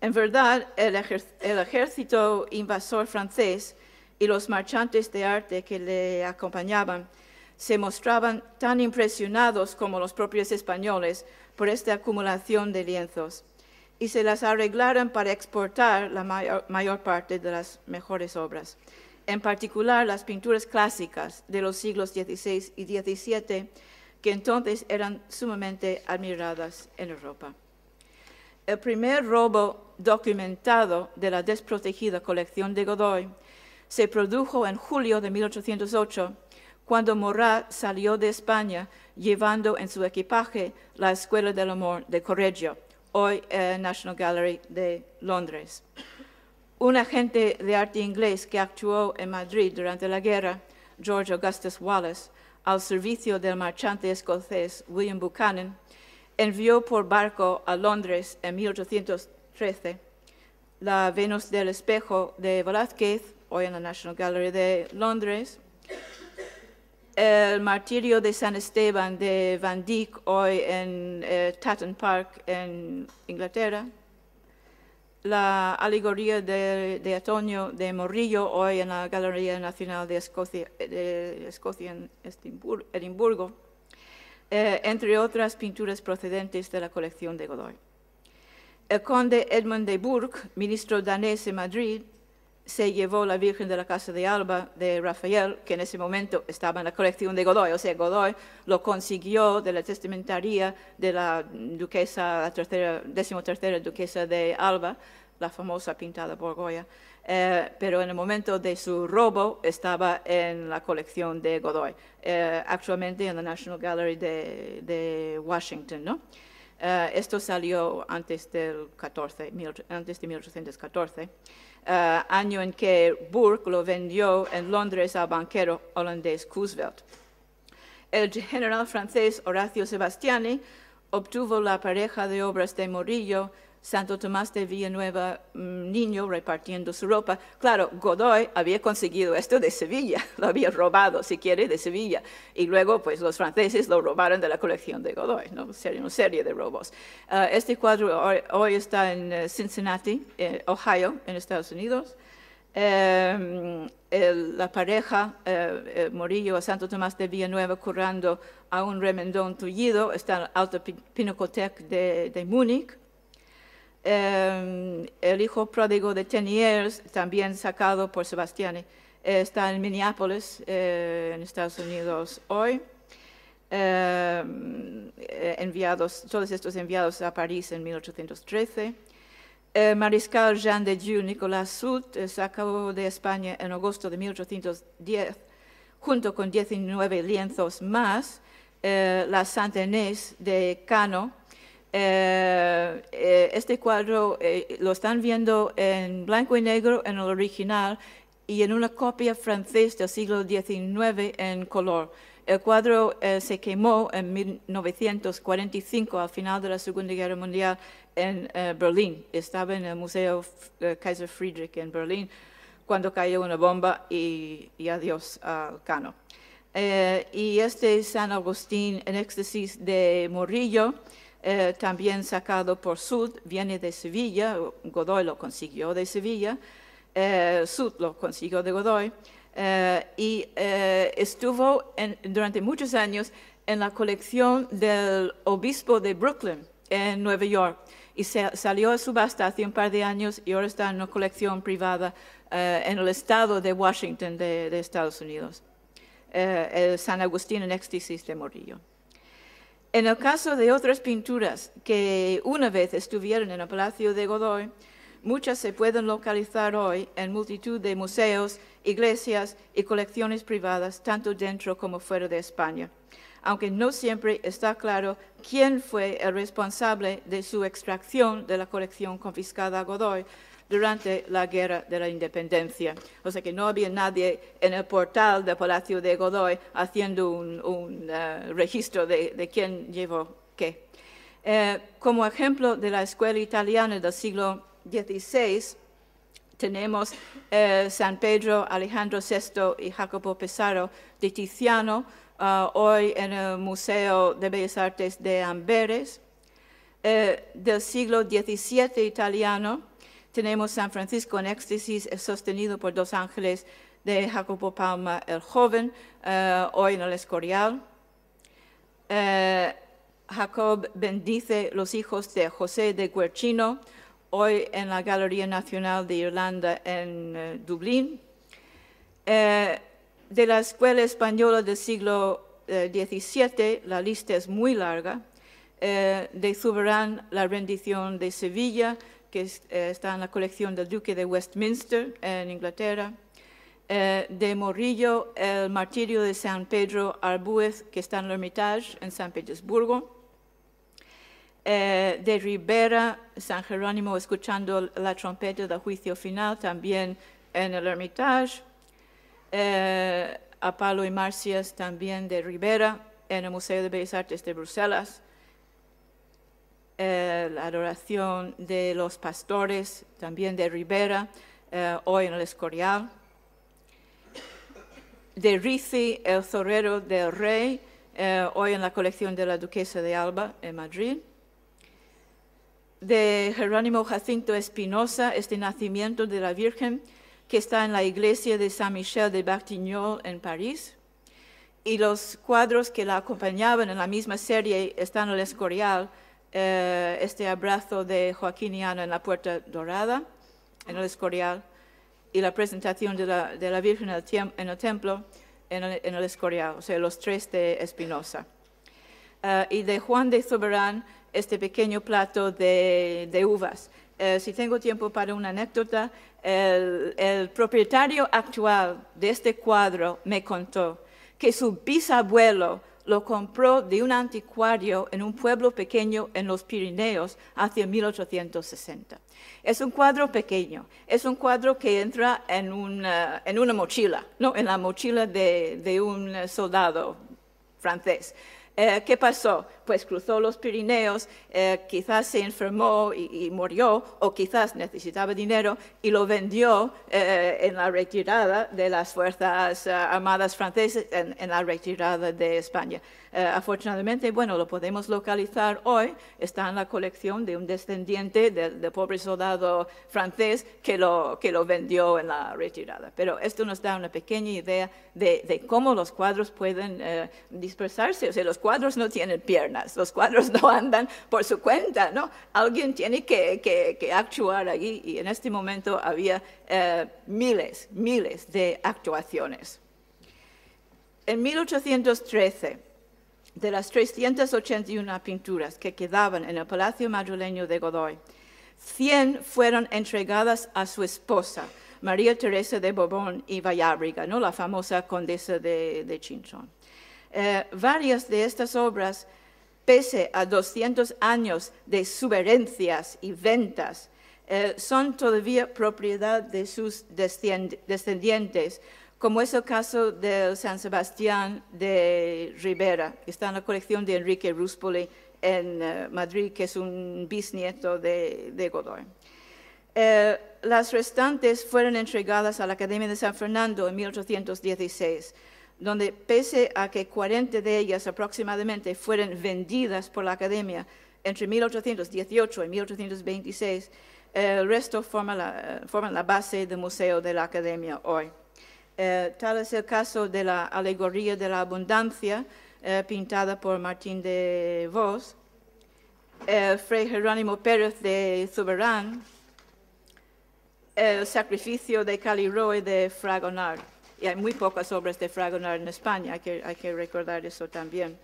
En verdad, el ejército invasor francés y los marchantes de arte que le acompañaban se mostraban tan impresionados como los propios españoles por esta acumulación de lienzos y se las arreglaron para exportar la mayor parte de las mejores obras, en particular las pinturas clásicas de los siglos XVI y XVII, que entonces eran sumamente admiradas en Europa. El primer robo documentado de la desprotegida colección de Godoy se produjo en julio de 1808, cuando Morat salió de España llevando en su equipaje la Escuela del Amor de Correggio, hoy National Gallery de Londres. Un agente de arte inglés que actuó en Madrid durante la guerra, George Augustus Wallace, al servicio del marchante escocés William Buchanan, envió por barco a Londres en 1813 la Venus del Espejo de Velázquez, hoy en la National Gallery de Londres, el Martirio de San Esteban de Van Dyck, hoy en Tatton Park, en Inglaterra, la Alegoría de Otoño de Murillo, hoy en la Galería Nacional de Escocia en Edimburgo, entre otras pinturas procedentes de la colección de Godoy. El conde Edmund de Burgh, ministro danés en Madrid, se llevó la Virgen de la Casa de Alba de Rafael, que en ese momento estaba en la colección de Godoy. O sea, Godoy lo consiguió de la testamentaría de la duquesa, la 13ª duquesa de Alba, la famosa pintada por Goya, pero en el momento de su robo estaba en la colección de Godoy, actualmente en la National Gallery de Washington, ¿no? Esto salió antes de 1814, año en que Burke lo vendió en Londres al banquero holandés Coesveld. El general francés Horacio Sebastiani obtuvo la pareja de obras de Murillo, Santo Tomás de Villanueva, niño repartiendo su ropa. Claro, Godoy había conseguido esto de Sevilla, lo había robado, si quiere, de Sevilla. Y luego, pues, los franceses lo robaron de la colección de Godoy, ¿no? Una serie de robos. Este cuadro hoy está en Cincinnati, Ohio, en Estados Unidos. La pareja, Murillo a Santo Tomás de Villanueva, currando a un remendón tullido, está en la Alta Pinacoteca de Múnich. El hijo pródigo de Teniers, también sacado por Sebastiani, está en Minneapolis, en Estados Unidos hoy. Todos estos enviados a París en 1813. El mariscal Jean de Dieu Nicolas Soult sacó de España en agosto de 1810, junto con 19 lienzos más, la Santa Inés de Cano. Este cuadro lo están viendo en blanco y negro en el original y en una copia francesa del siglo XIX en color. El cuadro se quemó en 1945, al final de la Segunda Guerra Mundial, en Berlín. Estaba en el Museo Kaiser Friedrich en Berlín cuando cayó una bomba y adiós al Cano. Y este San Agustín en éxtasis de Murillo, también sacado por Soult, viene de Sevilla. Godoy lo consiguió de Sevilla, Soult lo consiguió de Godoy, y estuvo durante muchos años en la colección del obispo de Brooklyn, en Nueva York, y salió a subasta hace un par de años y ahora está en una colección privada en el estado de Washington de Estados Unidos. El San Agustín en éxtasis de Murillo. En el caso de otras pinturas que una vez estuvieron en el Palacio de Godoy, muchas se pueden localizar hoy en multitud de museos, iglesias y colecciones privadas, tanto dentro como fuera de España, aunque no siempre está claro quién fue el responsable de su extracción de la colección confiscada a Godoy, durante la Guerra de la Independencia. O sea que no había nadie en el portal del Palacio de Godoy haciendo un registro de quién llevó qué. Como ejemplo de la escuela italiana del siglo XVI, tenemos San Pedro, Alejandro VI y Jacopo Pesaro de Tiziano, hoy en el Museo de Bellas Artes de Amberes. Del siglo XVII italiano, tenemos San Francisco en éxtasis, sostenido por dos ángeles de Jacopo Palma el Joven, hoy en el Escorial. Jacob bendice los hijos de José de Guercino, hoy en la Galería Nacional de Irlanda en Dublín. De la Escuela Española del siglo XVII, la lista es muy larga. De Zuberán, la rendición de Sevilla, que está en la colección del Duque de Westminster en Inglaterra. De Morillo, el martirio de San Pedro Arbúez, que está en el Hermitage en San Petersburgo. De Ribera, San Jerónimo escuchando la trompeta del juicio final, también en el Hermitage. Apalo y Marcias, también de Ribera, en el Museo de Bellas Artes de Bruselas. La adoración de los pastores, también de Ribera, hoy en el Escorial. De Ricci, el Zorrero del Rey, hoy en la colección de la Duquesa de Alba, en Madrid. De Jerónimo Jacinto Espinosa, este nacimiento de la Virgen, que está en la iglesia de Saint-Michel de Batignolles, en París. Y los cuadros que la acompañaban en la misma serie están en el Escorial, este abrazo de Joaquín y Ana en la Puerta Dorada, en el Escorial, y la presentación de la Virgen en el templo, en el Escorial, o sea, los tres de Espinosa. Y de Juan de Zuberán, este pequeño plato de uvas. Si tengo tiempo para una anécdota, el propietario actual de este cuadro me contó que su bisabuelo lo compró de un anticuario en un pueblo pequeño en los Pirineos hacia 1860. Es un cuadro pequeño, es un cuadro que entra en una mochila, ¿no? En la mochila de un soldado francés. ¿Qué pasó? Pues cruzó los Pirineos, quizás se enfermó y murió, o quizás necesitaba dinero y lo vendió en la retirada de las Fuerzas Armadas francesas, en la retirada de España. Afortunadamente, bueno, lo podemos localizar hoy, está en la colección de un descendiente del pobre soldado francés que lo vendió en la retirada. Pero esto nos da una pequeña idea de cómo los cuadros pueden dispersarse. O sea, los cuadros no tienen piernas, los cuadros no andan por su cuenta, ¿no? Alguien tiene que actuar allí, y en este momento había miles de actuaciones. En 1813, de las 381 pinturas que quedaban en el Palacio Madrileño de Godoy, 100 fueron entregadas a su esposa, María Teresa de Borbón y Vallábriga, ¿no? La famosa condesa de Chinchón. Varias de estas obras, pese a 200 años de subherencias y ventas, son todavía propiedad de sus descendientes, como es el caso del San Sebastián de Ribera, que está en la colección de Enrique Ruspoli en Madrid, que es un bisnieto de Godoy. Las restantes fueron entregadas a la Academia de San Fernando en 1816, donde pese a que 40 de ellas aproximadamente fueron vendidas por la Academia entre 1818 y 1826, el resto forman la base del Museo de la Academia hoy. Tal es el caso de la Alegoría de la Abundancia, pintada por Martín de Vos, Fray Jerónimo Pérez de Zuberán, el Sacrificio de Caliroe de Fragonard. Y hay muy pocas obras de Fragonard en España, hay que recordar eso también.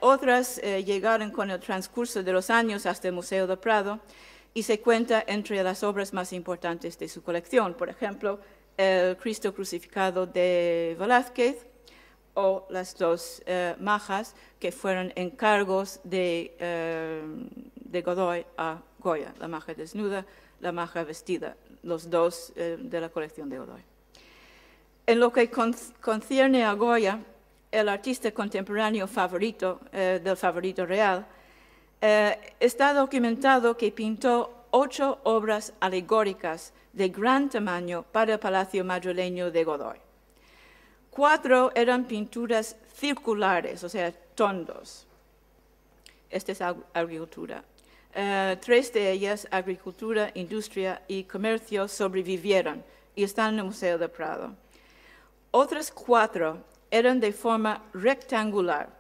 Otras llegaron con el transcurso de los años hasta el Museo del Prado y se cuenta entre las obras más importantes de su colección. Por ejemplo, el Cristo crucificado de Velázquez o las dos majas que fueron encargos de Godoy a Goya, la maja desnuda, La maja vestida, los dos de la colección de Godoy. En lo que concierne a Goya, el artista contemporáneo favorito del favorito real, está documentado que pintó 8 obras alegóricas de gran tamaño para el Palacio Madrileño de Godoy. 4 eran pinturas circulares, o sea, tondos. Esta es agricultura. 3 de ellas, agricultura, industria y comercio, sobrevivieron y están en el Museo del Prado. Otras 4 eran de forma rectangular,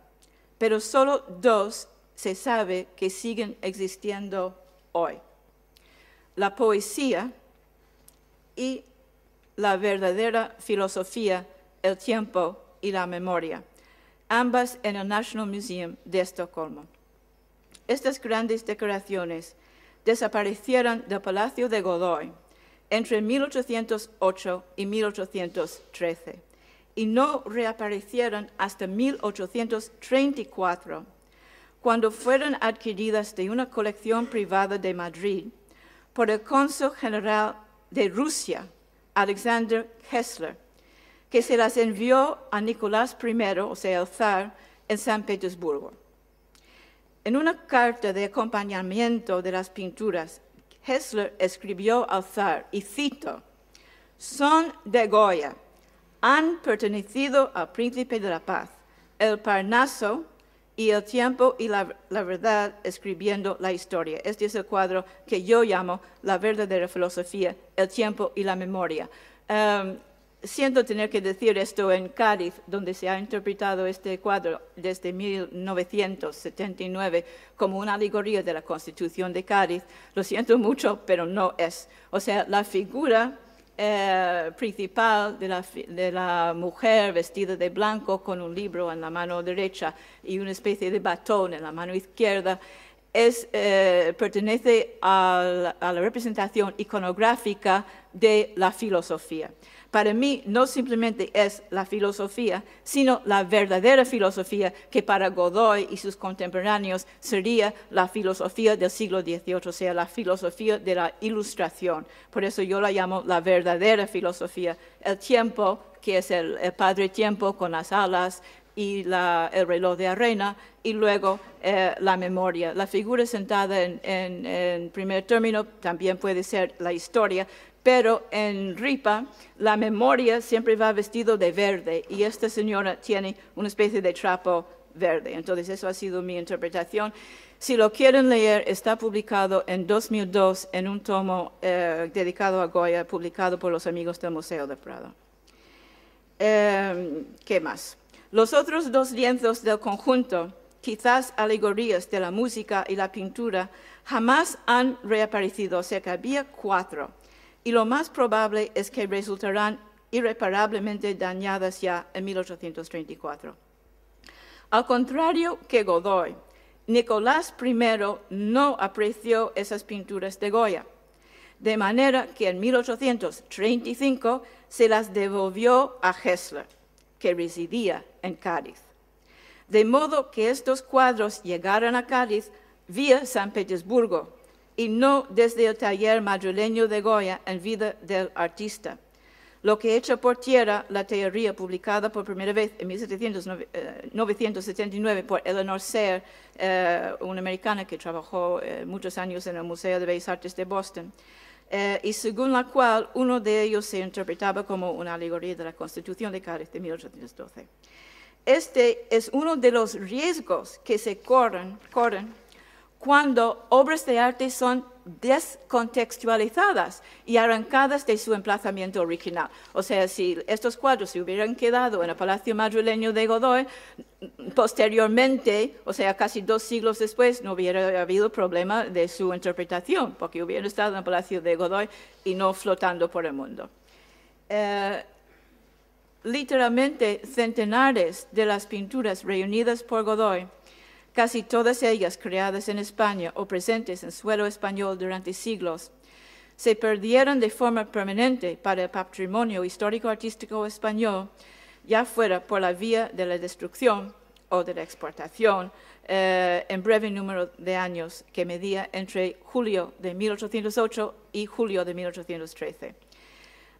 pero solo 2 se sabe que siguen existiendo hoy. La poesía y la verdadera filosofía, el tiempo y la memoria, ambas en el National Museum de Estocolmo. Estas grandes decoraciones desaparecieron del Palacio de Godoy entre 1808 y 1813 y no reaparecieron hasta 1834, cuando fueron adquiridas de una colección privada de Madrid por el cónsul general de Rusia, Alexander Kessler, que se las envió a Nicolás I, o sea, el zar, en San Petersburgo. En una carta de acompañamiento de las pinturas, Kessler escribió al zar, y cito, «Son de Goya, han pertenecido al príncipe de la paz, el Parnaso y el tiempo y la verdad escribiendo la historia». Este es el cuadro que yo llamo la verdadera filosofía, el tiempo y la memoria. Siento tener que decir esto en Cádiz, donde se ha interpretado este cuadro desde 1979 como una alegoría de la Constitución de Cádiz. Lo siento mucho, pero no es. O sea, la figura principal de la mujer vestida de blanco con un libro en la mano derecha y una especie de batón en la mano izquierda pertenece a la representación iconográfica de la filosofía. Para mí no simplemente es la filosofía, sino la verdadera filosofía que para Godoy y sus contemporáneos sería la filosofía del siglo XVIII, o sea, la filosofía de la Ilustración. Por eso yo la llamo la verdadera filosofía. El tiempo, que es el padre tiempo con las alas y el reloj de arena, y luego la memoria. La figura sentada en primer término también puede ser la historia, pero en Ripa la memoria siempre va vestido de verde y esta señora tiene una especie de trapo verde. Entonces, eso ha sido mi interpretación. Si lo quieren leer, está publicado en 2002 en un tomo dedicado a Goya, publicado por los amigos del Museo del Prado. ¿Qué más? Los otros 2 lienzos del conjunto, quizás alegorías de la música y la pintura, jamás han reaparecido, o sea que había 4. Y lo más probable es que resultarán irreparablemente dañadas ya en 1834. Al contrario que Godoy, Nicolás I no apreció esas pinturas de Goya, de manera que en 1835 se las devolvió a Kessler, que residía en Cádiz. De modo que estos cuadros llegaron a Cádiz vía San Petersburgo, y no desde el taller madrileño de Goya en vida del artista, lo que echa por tierra la teoría publicada por primera vez en 1979 por Eleanor Sayre, una americana que trabajó muchos años en el Museo de Bellas Artes de Boston, y según la cual uno de ellos se interpretaba como una alegoría de la Constitución de Cádiz de 1812. Este es uno de los riesgos que se corren cuando obras de arte son descontextualizadas y arrancadas de su emplazamiento original. O sea, si estos cuadros se hubieran quedado en el Palacio Madrileño de Godoy, posteriormente, o sea, casi 2 siglos después, no hubiera habido problema de su interpretación, porque hubieran estado en el Palacio de Godoy y no flotando por el mundo. Literalmente, centenares de las pinturas reunidas por Godoy, casi todas ellas creadas en España o presentes en suelo español durante siglos, se perdieron de forma permanente para el patrimonio histórico-artístico español, ya fuera por la vía de la destrucción o de la exportación en breve número de años que medía entre julio de 1808 y julio de 1813.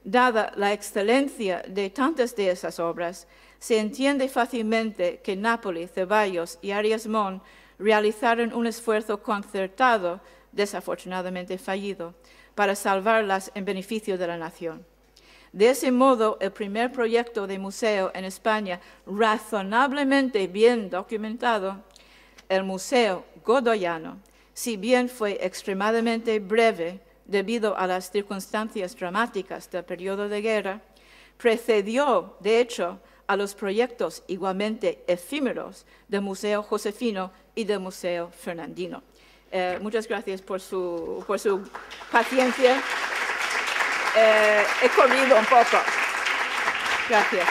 Dada la excelencia de tantas de esas obras, se entiende fácilmente que Nápoli, Ceballos y Arias Mon realizaron un esfuerzo concertado, desafortunadamente fallido, para salvarlas en beneficio de la nación. De ese modo, el primer proyecto de museo en España, razonablemente bien documentado, el Museo Godoyano, si bien fue extremadamente breve debido a las circunstancias dramáticas del periodo de guerra, precedió, de hecho, a los proyectos igualmente efímeros del Museo Josefino y del Museo Fernandino. Muchas gracias por su paciencia. He corrido un poco. Gracias.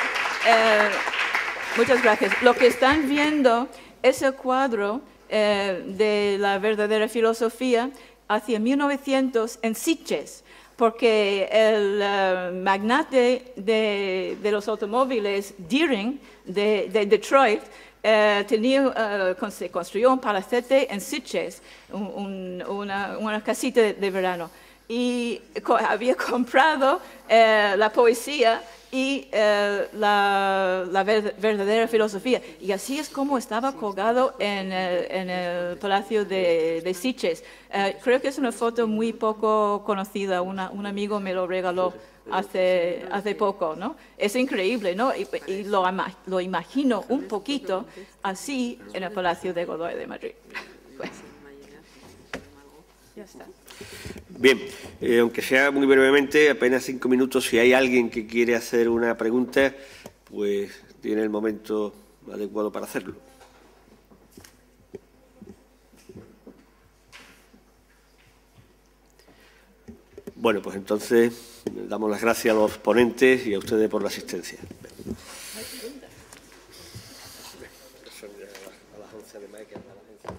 Muchas gracias. Lo que están viendo es el cuadro de la verdadera filosofía hacia 1900 en Sitges, porque el magnate de los automóviles Deering de Detroit se construyó un palacete en Sitges, una casita de verano, y había comprado la poesía y la verdadera filosofía. Y así es como estaba colgado en el Palacio de Sitges. Creo que es una foto muy poco conocida. Un amigo me lo regaló hace poco, ¿no? Es increíble, ¿no? Y lo imagino un poquito así en el Palacio de Godoy de Madrid. Pues, ya está. Bien, aunque sea muy brevemente, apenas 5 minutos, si hay alguien que quiere hacer una pregunta, pues tiene el momento adecuado para hacerlo. Bueno, pues entonces damos las gracias a los ponentes y a ustedes por la asistencia. A las 11 de mayo, que es la agencia.